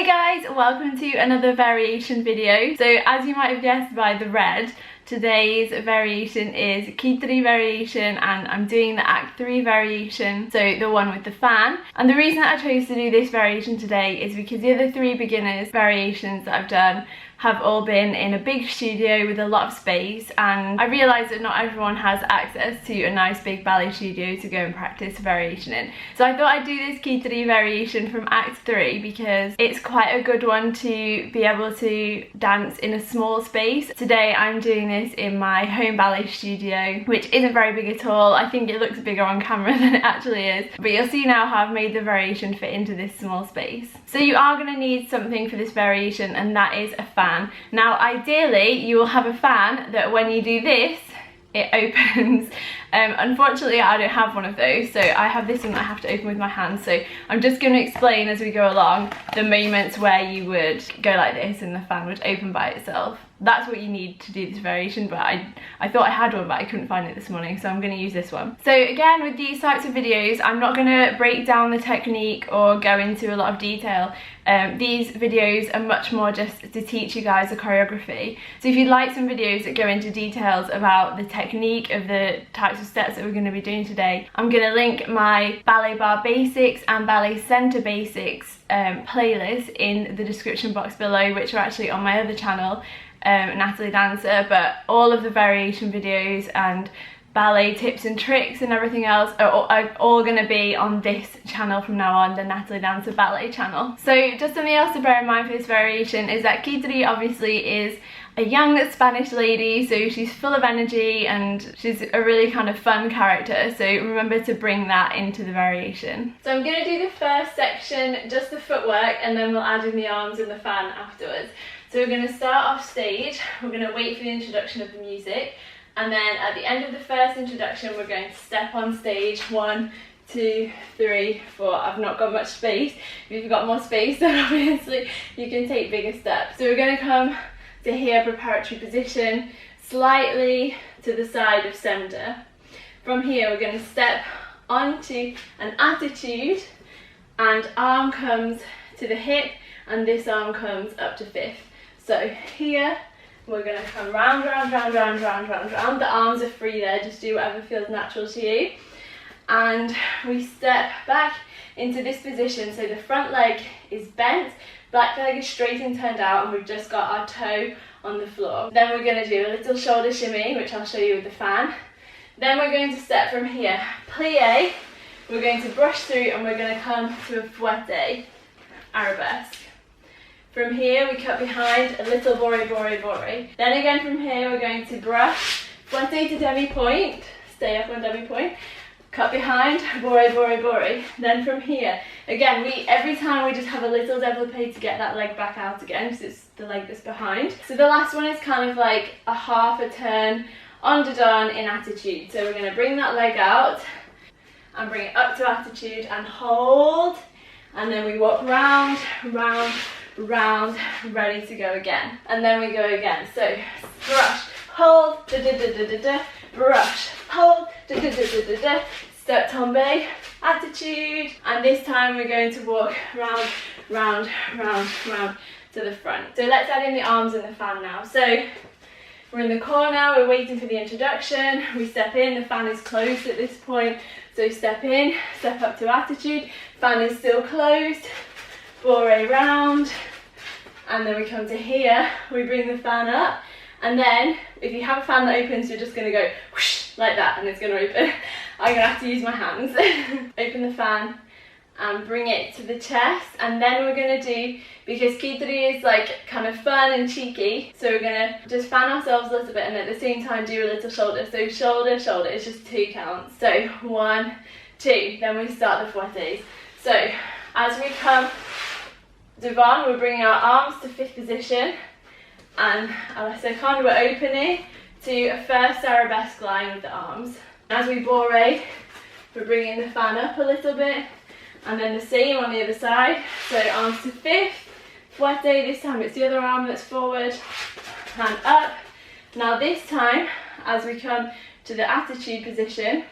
Hey guys, welcome to another variation video. So as you might have guessed by the red, today's variation is KITRI variation and I'm doing the Act 3 variation, so the one with the fan. And the reason that I chose to do this variation today is because the other three beginners variations that I've done have all been in a big studio with a lot of space, and I realised that not everyone has access to a nice big ballet studio to go and practice variation in. So I thought I'd do this KITRI variation from Act 3 because it's quite a good one to be able to dance in a small space. Today I'm doing this in my home ballet studio, which isn't very big at all. I think it looks bigger on camera than it actually is, but you'll see now how I've made the variation fit into this small space. So you are going to need something for this variation, and that is a fan. Now ideally you will have a fan that when you do this it opens. Unfortunately I don't have one of those, so I have this one that I have to open with my hands. So I'm just going to explain as we go along the moments where you would go like this and the fan would open by itself. That's what you need to do this variation, but I thought I had one but I couldn't find it this morning, so I'm going to use this one. So again, with these types of videos I'm not going to break down the technique or go into a lot of detail. These videos are much more just to teach you guys the choreography. So if you'd like some videos that go into details about the technique of the types of steps that we're going to be doing today, I'm going to link my Ballet Barre Basics and Ballet Centre Basics playlist in the description box below, which are actually on my other channel, Natalie Danza, but all of the variation videos and ballet tips and tricks and everything else are all going to be on this channel from now on, the Natalie Danza ballet channel. So just something else to bear in mind for this variation is that KITRI obviously is a young Spanish lady, so she's full of energy and she's a really kind of fun character, so remember to bring that into the variation. So I'm going to do the first section, just the footwork, and then we'll add in the arms and the fan afterwards. So we're going to start off stage, we're going to wait for the introduction of the music, and then at the end of the first introduction we're going to step on stage. 1, 2, 3, 4. I've not got much space. If you've got more space then obviously you can take bigger steps. So we're going to come to here, preparatory position, slightly to the side of centre. From here we're going to step onto an attitude and arm comes to the hip and this arm comes up to fifth. So here we're going to come round, round, round, round, round, round, round. The arms are free there, just do whatever feels natural to you. And we step back into this position, so the front leg is bent, back leg is straight and turned out, and we've just got our toe on the floor. Then we're going to do a little shoulder shimmy, which I'll show you with the fan. Then we're going to step from here, plie, we're going to brush through and we're going to come to a fouetté, arabesque. From here we cut behind, a little bourrée, bourrée, bourrée. Then again from here we're going to brush, fouetté to demi-point, stay up on demi-point, cut behind, bourrée, bourrée, bourrée. Then from here, again, every time we just have a little développé to get that leg back out again, because it's the leg that's behind. So the last one is kind of like a half a turn, underdone in attitude. So we're going to bring that leg out and bring it up to attitude and hold, and then we walk round, round, round, ready to go again, and then we go again. So brush, hold, da da da da da da, brush, hold, da da da da da da, step tombe, attitude, and this time we're going to walk round, round, round, round to the front. So let's add in the arms and the fan now. So we're in the corner, we're waiting for the introduction, we step in, the fan is closed at this point, so step in, step up to attitude, fan is still closed, bourrée round, and then we come to here, we bring the fan up, and then if you have a fan that opens you're just going to go whoosh like that and it's going to open. I'm going to have to use my hands. Open the fan and bring it to the chest, and then we're going to do, because KITRI is like kind of fun and cheeky, so we're going to just fan ourselves a little bit and at the same time do a little shoulder. So shoulder, shoulder, it's just 2 counts. So 1, 2, then we start the fouettés. So as we come devant, we're bringing our arms to fifth position, and à la seconde we're opening to a first arabesque line with the arms. As we bourrée, we're bringing the fan up a little bit, and then the same on the other side. So arms to fifth, fouetté, this time it's the other arm that's forward, hand up. Now this time, as we come to the attitude position,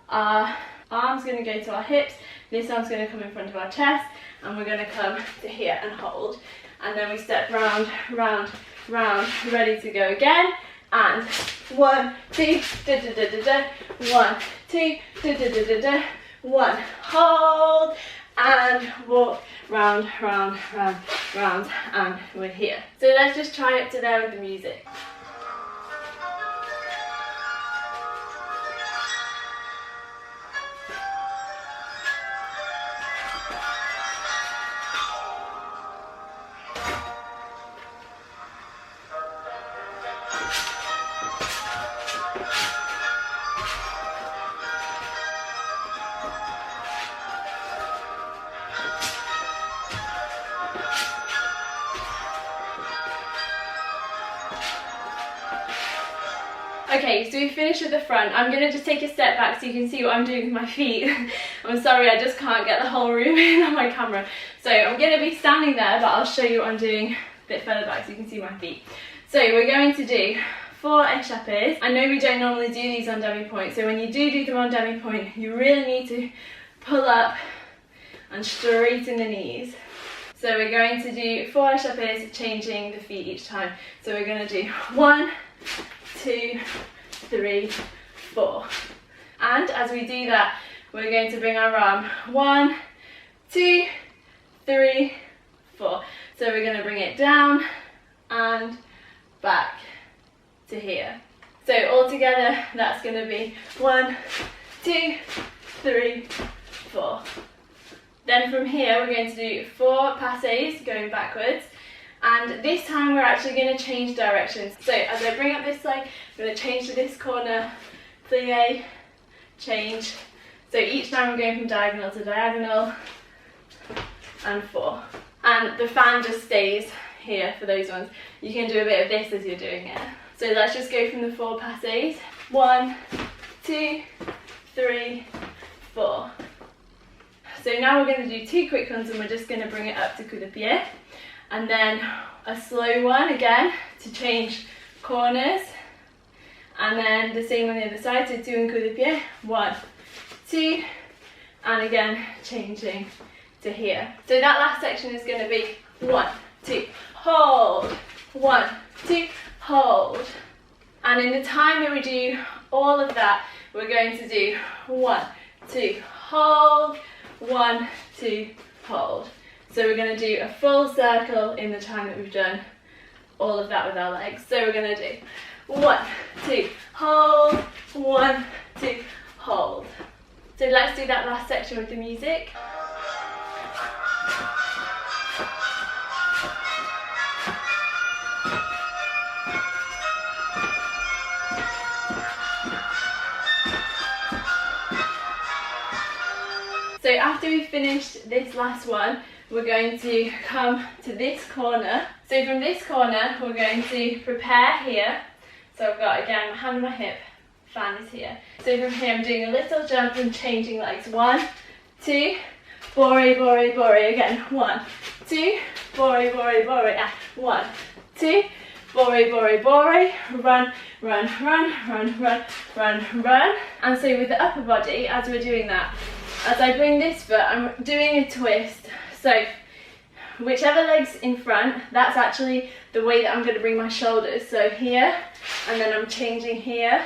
our arm's going to go to our hips, this arm's going to come in front of our chest, and we're going to come to here and hold, and then we step round, round, round, ready to go again, and 1, 2, da da da da da, 1, 2, da da da da da, 1, hold, and walk round, round, round, round, and we're here. So let's just try up to there with the music. Okay, so we finished with the front. I'm going to just take a step back so you can see what I'm doing with my feet. I'm sorry, I just can't get the whole room in on my camera. So I'm going to be standing there, but I'll show you what I'm doing a bit further back so you can see my feet. So we're going to do 4 échappés. I know we don't normally do these on demi-point, so when you do them on demi-point, you really need to pull up and straighten the knees. So we're going to do 4 échappés, changing the feet each time. So we're going to do 1, 2, 3, 4. And as we do that, we're going to bring our arm 1, 2, 3, 4. So we're going to bring it down and back to here. So all together, that's going to be 1, 2, 3, 4. Then from here, we're going to do 4 passés going backwards. And this time we're actually going to change directions. So as I bring up this leg, I'm going to change to this corner, plie, change. So each time I'm going from diagonal to diagonal, and 4. And the fan just stays here for those ones. You can do a bit of this as you're doing it. So let's just go from the 4 passés. 1, 2, 3, 4. So now we're going to do 2 quick ones, and we're just going to bring it up to coup de pied. And then a slow one again to change corners, and then the same on the other side, so 2 and coup de pied, 1, 2, and again changing to here. So that last section is going to be 1, 2, hold, 1, 2, hold. And in the time that we do all of that, we're going to do 1, 2, hold, 1, 2, hold. So we're going to do a full circle in the time that we've done all of that with our legs. So we're going to do 1, 2, hold, 1, 2, hold. So let's do that last section with the music. So after we've finished this last one, we're going to come to this corner. So from this corner, we're going to prepare here. So I've got, again, my hand on my hip, fan is here. So from here, I'm doing a little jump and changing legs. 1, 2, bourrée, bourrée, bourrée. Again, 1, 2, bourrée, bourrée, bourrée. 1, 2, bourrée, bourrée, bourrée. Run, run, run, run, run, run, run. And so with the upper body, as we're doing that, as I bring this foot, I'm doing a twist. So whichever leg's in front, that's actually the way that I'm going to bring my shoulders. So here, and then I'm changing here,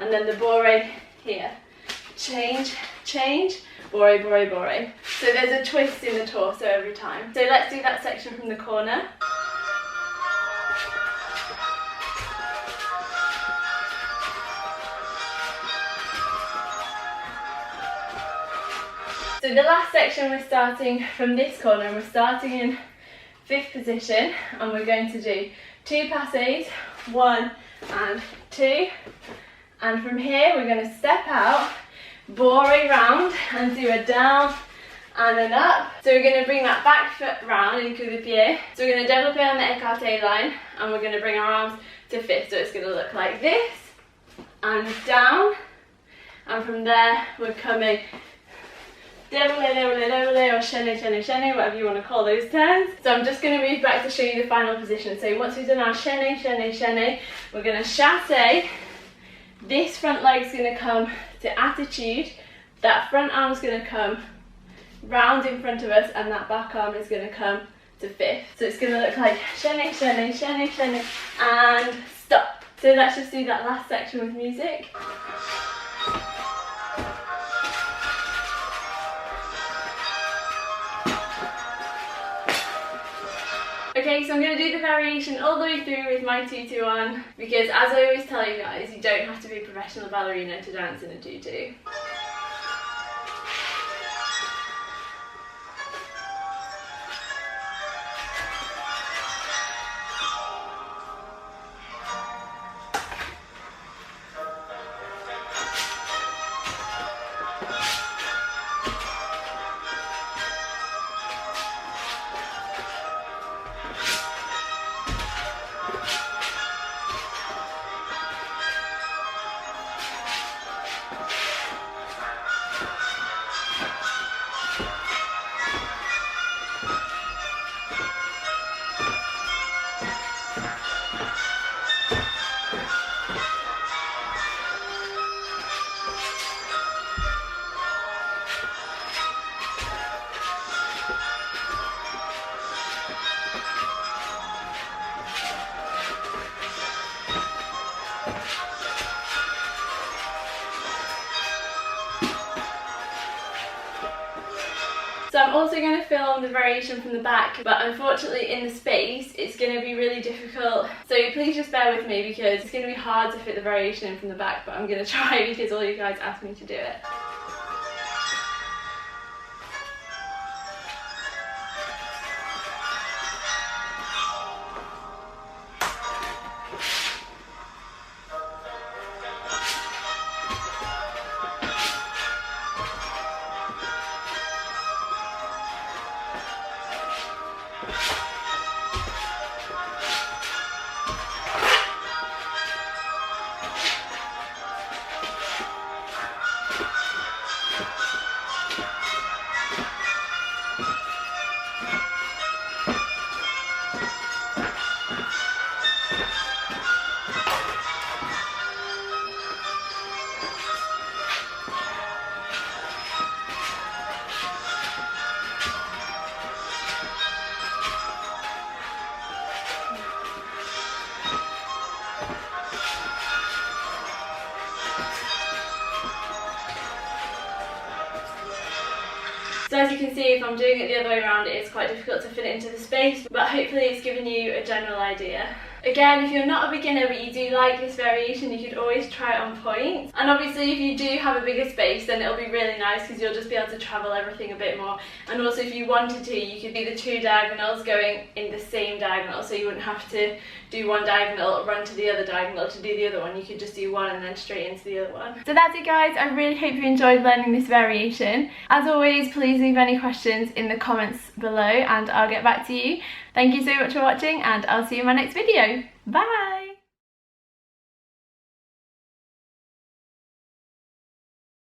and then the bourrée here. Change, change, bourrée, bourrée, bourrée. So there's a twist in the torso every time. So let's do that section from the corner. So the last section, we're starting from this corner, and we're starting in 5th position, and we're going to do 2 passés, 1 and 2, and from here we're going to step out, bourrée round, and do a down and an up. So we're going to bring that back foot round in coup de pied. So we're going to développer on the écarté line, and we're going to bring our arms to 5th. So it's going to look like this, and down, and from there we're coming déroulé, déroulé, déroulé, or chaîné, chaîné, chaîné, whatever you want to call those turns. So I'm just going to move back to show you the final position. So once we've done our chaîné, chaîné, chaîné, we're going to chassé. This front leg's going to come to attitude. That front arm's going to come round in front of us, and that back arm is going to come to fifth. So it's going to look like chaîné, chaîné, chaîné, chaîné, and stop. So let's just do that last section with music. Okay, so I'm going to do the variation all the way through with my tutu on, because as I always tell you guys, you don't have to be a professional ballerina to dance in a tutu. So I'm also going to film the variation from the back, but unfortunately in the space it's going to be really difficult. So please just bear with me, because it's going to be hard to fit the variation in from the back, but I'm going to try because all you guys asked me to do it. So as you can see, if I'm doing it the other way around, it is quite difficult to fit it into the space, but hopefully it's given you a general idea. Again, if you're not a beginner but you do like this variation, you could always try it on point. And obviously if you do have a bigger space, then it'll be really nice because you'll just be able to travel everything a bit more. And also if you wanted to, you could do the two diagonals going in the same diagonal, so you wouldn't have to do one diagonal, run to the other diagonal to do the other one. You could just do one and then straight into the other one. So that's it guys, I really hope you enjoyed learning this variation. As always, please leave any questions in the comments below and I'll get back to you. Thank you so much for watching, and I'll see you in my next video. Bye!